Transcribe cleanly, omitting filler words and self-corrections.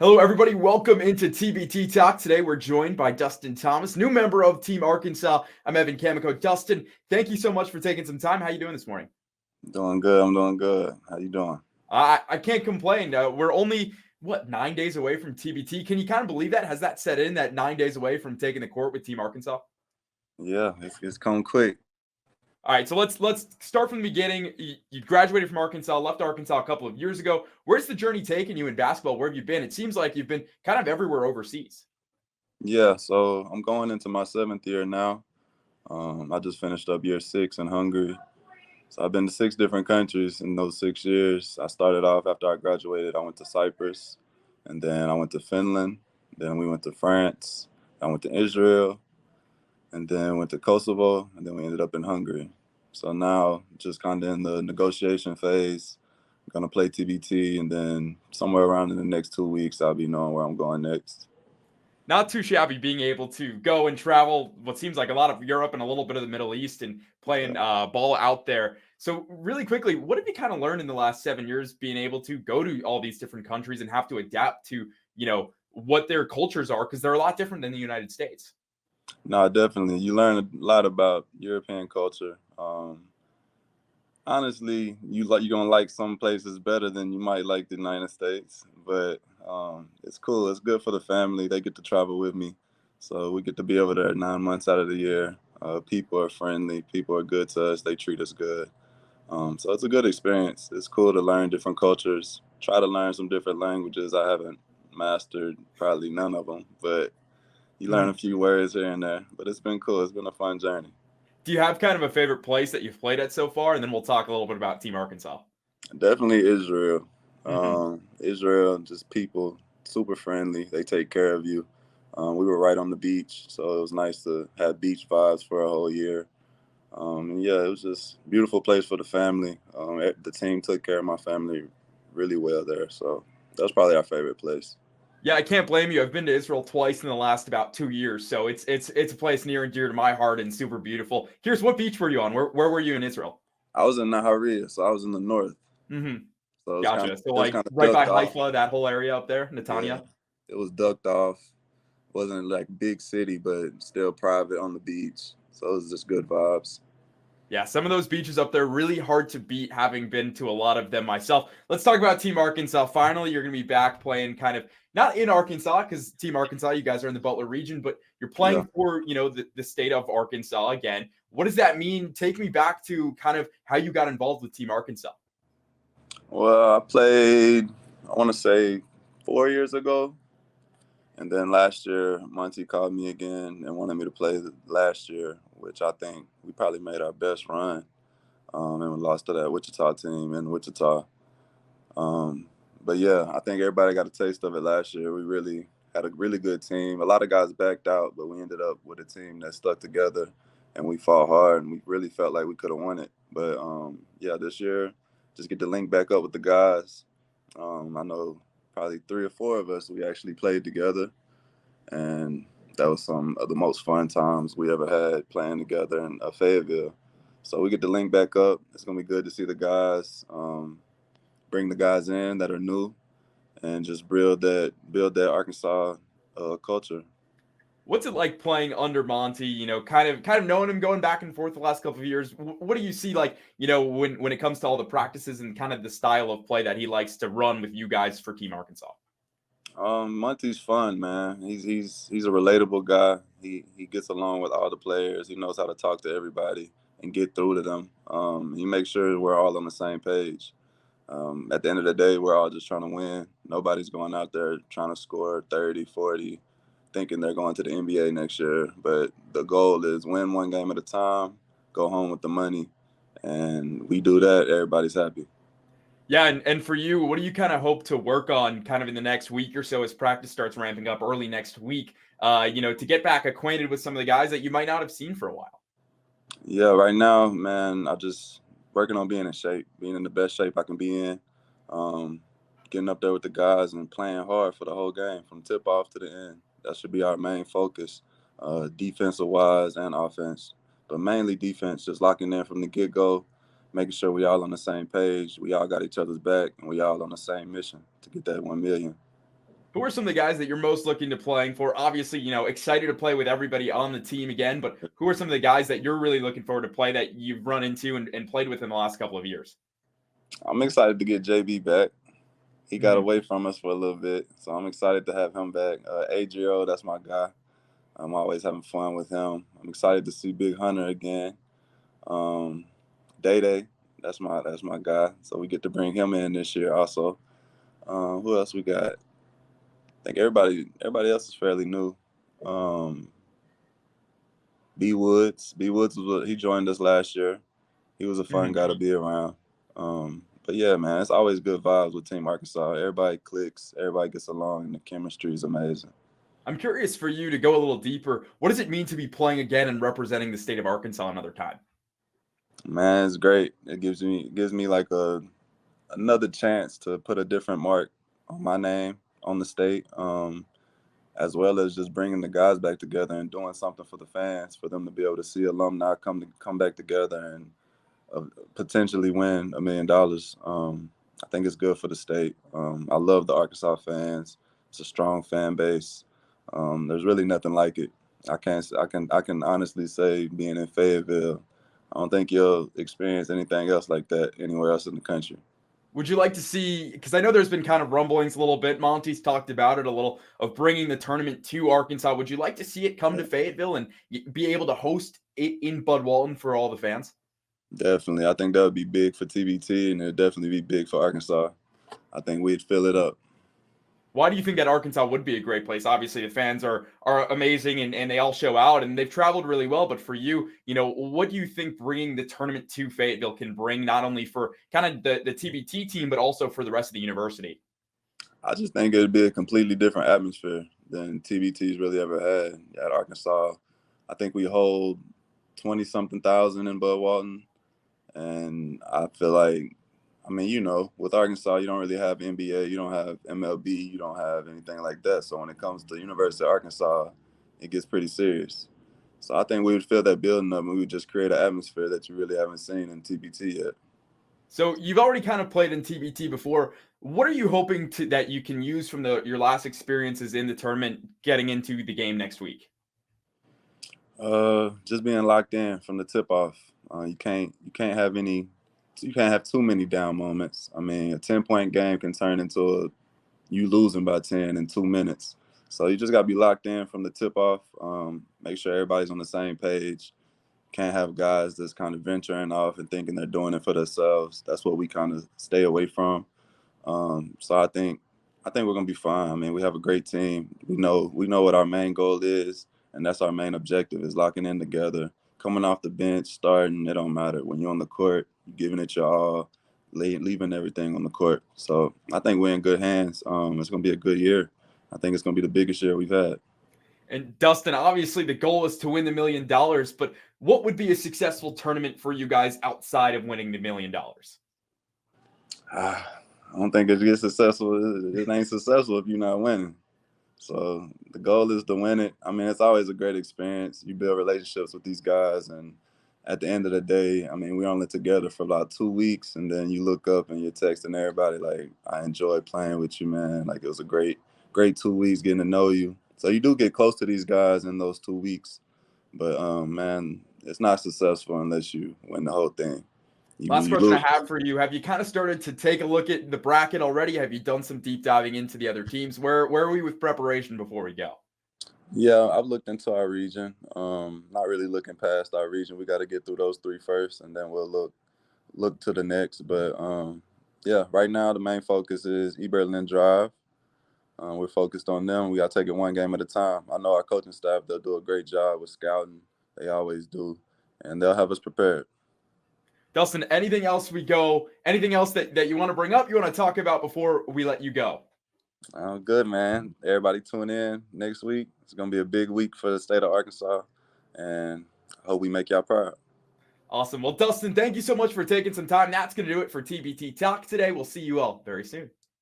Hello, everybody. Welcome into TBT Talk. Today, we're joined by Dustin Thomas, new member of Team Arkansas. I'm Evan Kamiko. Dustin, thank you so much for taking some time. How are you doing this morning? Doing good. I'm doing good. How you doing? I can't complain. We're only, 9 days away from TBT. Can you kind of believe that? Has that set in that 9 days away from taking the court with Team Arkansas? Yeah, it's come quick. All right, so let's start from the beginning. You graduated from Arkansas, left Arkansas a couple of years ago. Where's the journey taken you in basketball? Where have you been? It seems like you've been kind of everywhere overseas. Yeah, so I'm going into my 7th year now. I just finished up year 6 in Hungary. So I've been to 6 different countries in those 6 years. I started off after I graduated. I went to Cyprus, and then I went to Finland. Then we went to France. I went to Israel, and then went to Kosovo, and then we ended up in Hungary. So now just kind of in the negotiation phase. I'm gonna play TBT, and then somewhere around in the next 2 weeks, I'll be knowing where I'm going next. Not too shabby being able to go and travel what seems like a lot of Europe and a little bit of the Middle East and playing ball out there. So really quickly, what have you kind of learned in the last 7 years being able to go to all these different countries and have to adapt to, what their cultures are? Because they're a lot different than the United States. No, definitely. You learn a lot about European culture. Honestly, you're gonna like some places better than you might like the United States, but it's cool. It's good for the family. They get to travel with me, so we get to be over there 9 months out of the year. People are friendly. People are good to us. They treat us good. So it's a good experience. It's cool to learn different cultures. Try to learn some different languages. I haven't mastered probably none of them, but you learn a few words here and there. But it's been cool. It's been a fun journey. Do you have kind of a favorite place that you've played at so far? And then we'll talk a little bit about Team Arkansas. Definitely Israel. Mm-hmm. Israel, just people super friendly. They take care of you. We were right on the beach, so it was nice to have beach vibes for a whole year. And yeah, it was just a beautiful place for the family. The team took care of my family really well there, so that's probably our favorite place. Yeah, I can't blame you. I've been to Israel twice in the last about 2 years, so it's a place near and dear to my heart and super beautiful. Here's what beach were you on? Where were you in Israel? I was in Nahariya, so I was in the north, Mm-hmm. so Gotcha. So it was like kind of right by ducked off. Haifa, that whole area up there, Yeah, Netanya. it was ducked off. Wasn't like big city, but still private on the beach. So it was just good vibes. Yeah, some of those beaches up there really hard to beat, having been to a lot of them myself. Let's talk about Team Arkansas. Finally, you're going to be back playing kind of not in Arkansas because Team Arkansas, you guys are in the Butler region, but you're Yeah. playing for the state of Arkansas again. What does that mean? Take me back to kind of how you got involved with Team Arkansas. Well, I played, I want to say 4 years ago. And then last year, Monty called me again and wanted me to play last year, which I think we probably made our best run. And we lost to that Wichita team in Wichita. Um, but yeah, I think everybody got a taste of it last year. We really had a really good team. A lot of guys backed out, but we ended up with a team that stuck together and we fought hard and we really felt like we could have won it. But yeah, this year, just get to link back up with the guys. I know probably 3 or 4 of us, we actually played together. And that was some of the most fun times we ever had playing together in Fayetteville. So we get to link back up. It's going to be good to see the guys. Bring the guys in that are new and just build that Arkansas culture. What's it like playing under Monty? Kind of knowing him going back and forth the last couple of years. What do you see like when it comes to all the practices and kind of the style of play that he likes to run with you guys for Team Arkansas? Monty's fun, man. He's a relatable guy. He gets along with all the players. He knows how to talk to everybody and get through to them. He makes sure we're all on the same page. At the end of the day, we're all just trying to win. Nobody's going out there trying to score 30, 40, thinking they're going to the NBA next year. But the goal is win one game at a time, go home with the money, and we do that, everybody's happy. Yeah, and for you, what do you kind of hope to work on kind of in the next week or so as practice starts ramping up early next week? To get back acquainted with some of the guys that you might not have seen for a while. Yeah, right now, man, I just working on being in shape, being in the best shape I can be in, um, getting up there with the guys and playing hard for the whole game from tip off to the end. That should be our main focus, defensive wise and offense, but mainly defense. Just locking in from the get go, making sure we all on the same page, we all got each other's back, and we all on the same mission to get that 1 million. Who are some of the guys that you're most looking to playing for? Obviously, excited to play with everybody on the team again, but who are some of the guys that you're really looking forward to play that you've run into and played with in the last couple of years? I'm excited to get JB back. He got Mhm. away from us for a little bit, so I'm excited to have him back. Adrio, that's my guy. I'm always having fun with him. I'm excited to see Big Hunter again. Day Day, that's my guy. So we get to bring him in this year also. Who else we got? I think everybody else is fairly new. B Woods he joined us last year. He was a fun Mhm. guy to be around. But yeah, man, it's always good vibes with Team Arkansas. Everybody clicks, everybody gets along, and the chemistry is amazing. I'm curious for you to go a little deeper. What does it mean to be playing again and representing the state of Arkansas another time? Man, it's great. It gives me like another chance to put a different mark on my name on the state, as well as just bringing the guys back together and doing something for the fans, for them to be able to see alumni come back together and potentially win $1 million. I think it's good for the state. I love the Arkansas fans. It's a strong fan base. There's really nothing like it. I can honestly say, being in Fayetteville, I don't think you'll experience anything else like that anywhere else in the country. Would you like to see, because I know there's been kind of rumblings a little bit, Monty's talked about it a little, of bringing the tournament to Arkansas. Would you like to see it come to Fayetteville and be able to host it in Bud Walton for all the fans? Definitely. I think that would be big for TBT, and it would definitely be big for Arkansas. I think we'd fill it up. Why do you think that Arkansas would be a great place? Obviously, the fans are amazing and they all show out and they've traveled really well. But for you, what do you think bringing the tournament to Fayetteville can bring not only for kind of the TBT team, but also for the rest of the university? I just think it'd be a completely different atmosphere than TBT's really ever had at Arkansas. I think we hold 20 something thousand in Bud Walton. And I feel like, with Arkansas, you don't really have NBA, you don't have MLB, you don't have anything like that. So when it comes to University of Arkansas, it gets pretty serious. So I think we would fill that building up and we would just create an atmosphere that you really haven't seen in TBT yet. So you've already kind of played in TBT before. What are you hoping that you can use from your last experiences in the tournament getting into the game next week? Just being locked in from the tip off. You can't have too many down moments. I mean, a 10-point game can turn into you losing by 10 in 2 minutes. So you just got to be locked in from the tip off. Make sure everybody's on the same page. Can't have guys that's kind of venturing off and thinking they're doing it for themselves. That's what we kind of stay away from. So I think we're gonna be fine. I mean, we have a great team. We know what our main goal is, and that's our main objective: is locking in together, coming off the bench, starting. It don't matter when you're on the court, you're giving it your all, leaving everything on the court. So I think we're in good hands. It's gonna be a good year. I think it's gonna be the biggest year we've had. And Dustin, obviously the goal is to win the $1 million, but what would be a successful tournament for you guys outside of winning the $1 million? I don't think it gets successful. It ain't successful if you're not winning. So the goal is to win it. I mean, it's always a great experience. You build relationships with these guys, and at the end of the day, I mean, we're only together for about 2 weeks, and then you look up and you're texting everybody like, "I enjoyed playing with you, man. Like it was a great 2 weeks getting to know you." So you do get close to these guys in those 2 weeks, but man, it's not successful unless you win the whole thing. When Last you question I lose, have for you. Have you kind of started to take a look at the bracket already? Have you done some deep diving into the other teams? Where are we with preparation before we go? yeah, I've looked into our region. Not really looking past our region. We got to get through those three first, and then we'll look to the next. But yeah, right now the main focus is Eberlin Drive. We're focused on them. We got to take it one game at a time. I know our coaching staff; they'll do a great job with scouting. They always do, and they'll have us prepared. Dustin, anything else that you want to bring up, you want to talk about before we let you go? Good, man. Everybody tune in next week. It's gonna be a big week for the state of Arkansas, and I hope we make y'all proud. Awesome. Well, Dustin, thank you so much for taking some time. That's going to do it for TBT Talk today. We'll see you all very soon.